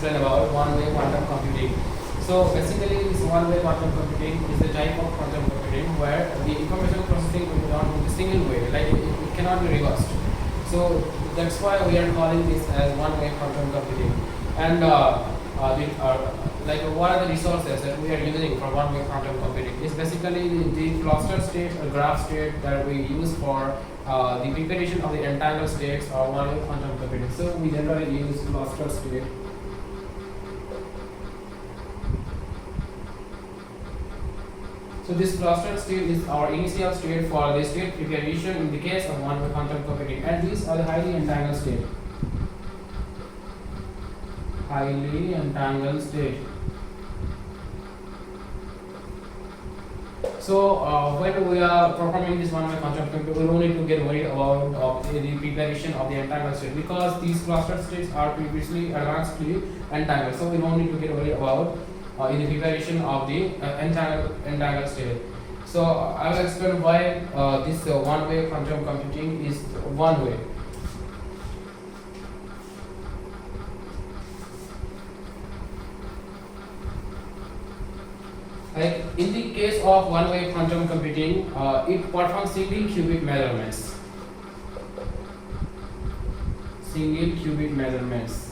explain about one-way quantum computing. So basically, this one-way quantum computing is the type of quantum computing where the information processing will be done in a single way, like it cannot be reversed. So that's why we are calling this as one-way quantum computing. And like what are the resources that we are using for one-way quantum computing? It's basically the cluster state or graph state that we use for the preparation of the entangled states or one-way quantum computing. So we generally use cluster state. So this cluster state is our initial state for the state preparation in the case of one-way quantum computing, and these are the highly entangled state. Highly entangled state. So when we are performing this one-way quantum computing, we don't need to get worried about the preparation of the entangled state, because these cluster states are previously advancedly entangled. So we don't need to get worried about in the preparation of the entangled state. So I will explain why this one-way quantum computing is one way. Like in the case of one-way quantum computing, it performs single qubit measurements. Single qubit measurements.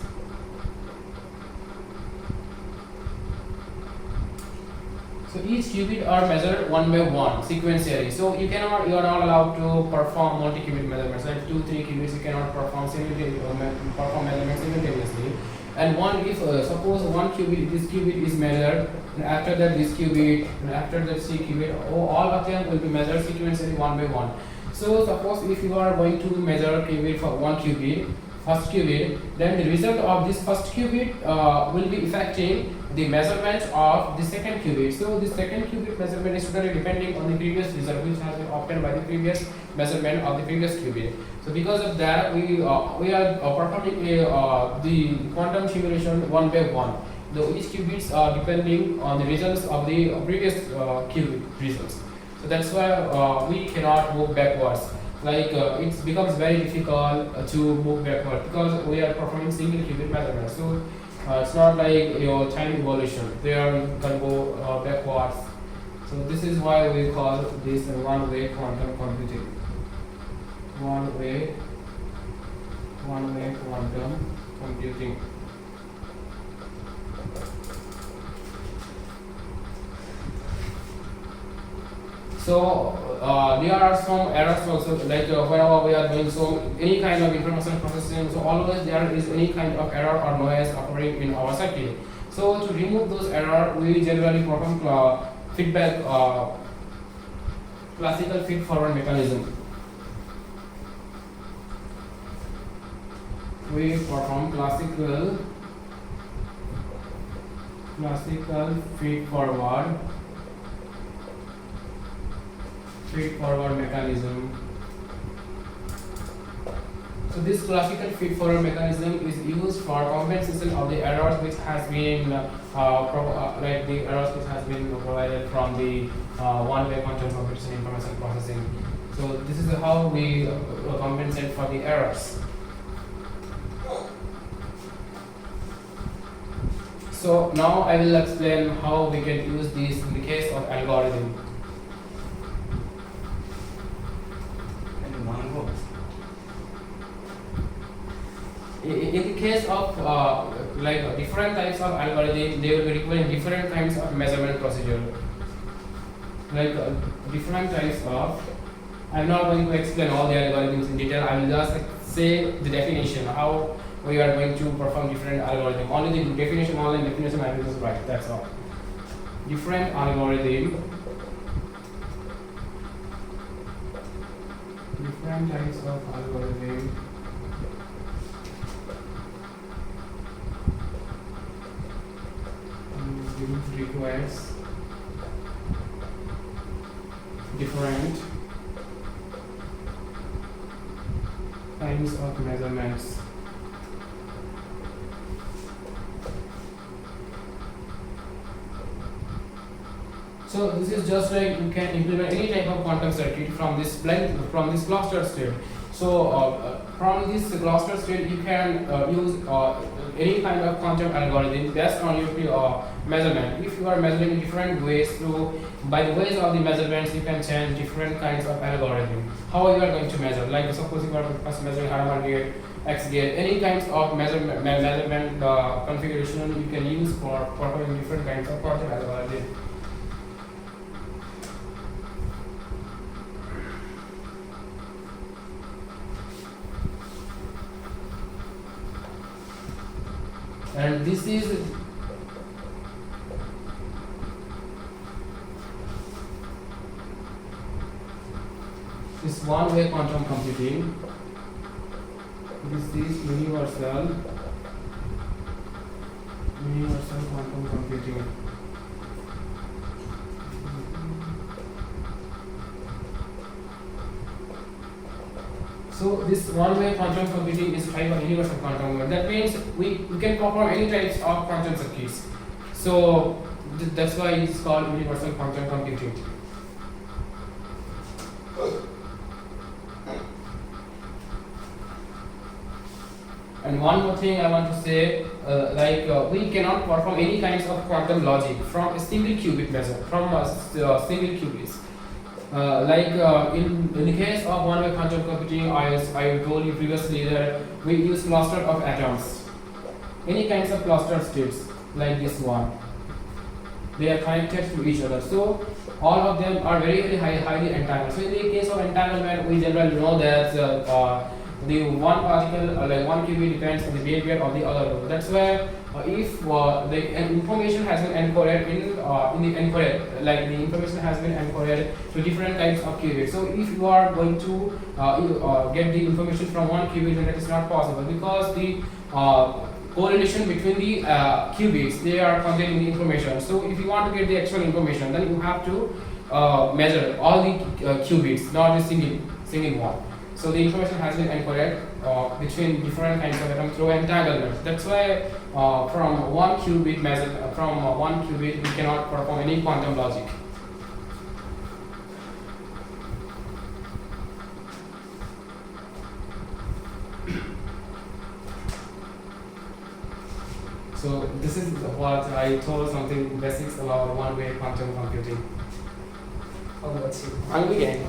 So each qubit are measured one by one sequentially. So you are not allowed to perform multi-qubit measurements, like 2, 3 qubits. You cannot perform measurements simultaneously. And if suppose one qubit, this qubit is measured, and after that this qubit, and after that C qubit, all of them will be measured sequentially one by one. So suppose if you are going to measure qubit for one qubit, first qubit, then the result of this first qubit will be affecting the measurement of the second qubit. So the second qubit measurement is totally depending on the previous result, which has been obtained by the previous measurement of the previous qubit. So because of that, we are performing the quantum simulation one by one. Though each qubits are depending on the results of the previous qubit results. So that's why we cannot move backwards. Like it becomes very difficult to move backward because we are performing single qubit measurements. So it's not like your time evolution. There you can go backwards. So this is why we call this one-way quantum computing. One-way quantum computing. So there are some errors also, like whenever we are doing any kind of information processing, so always there is any kind of error or noise occurring in our circuit. So to remove those errors, we generally perform feedback, classical feed-forward mechanism. We perform classical feed-forward mechanism. So this classical feed-forward mechanism is used for compensation of the errors which has been like the errors which has been provided from the one-way quantum computation information processing. So this is how we compensate for the errors. So now I will explain how we can use this in the case of algorithm. In the case of like different types of algorithm, they will be requiring different kinds of measurement procedure. Like different types of. I'm not going to explain all the algorithms in detail. I will just say the definition, how we are going to perform different algorithm. Only the definition, I will just write. That's all. Different algorithm. Different types of algorithm. Requires different kinds of measurements. So this is just like you can implement any type of quantum circuit from this cluster state. So from this cluster state, you can use any kind of quantum algorithm based on your measurement. If you are measuring in different ways, through by the ways of the measurements, you can change different kinds of algorithm. How you are going to measure? Like suppose you are first measuring Hadamard gate, X gate, any kinds of measurement configuration you can use for performing different kinds of quantum algorithm. And this is one-way quantum computing. This is universal quantum computing. So this one-way quantum computing is a type of universal quantum computing. That means we can perform any types of quantum circuits. So that's why it's called universal quantum computing. And one more thing I want to say, we cannot perform any kinds of quantum logic from a single qubit measure, from single qubits. In the case of one-way quantum computing, I told you previously that we use cluster of atoms. Any kinds of cluster states like this one, they are connected to each other. So all of them are very highly entangled. So in the case of entanglement, we generally know that the one particle, one qubit, depends on the behavior of the other. That's why if the information has been encoded in the encoded, like the information has been encoded to different types of qubits. So if you are going to get the information from one qubit, then that is not possible, because the correlation between the qubits, they are contained in the information. So if you want to get the actual information, then you have to measure all the qubits, not a single one. So the information has been encoded between different kinds of atoms through entanglement. That's why from one qubit we cannot perform any quantum logic. So this is what I told, something basics about one-way quantum computing. How about you? I'll begin.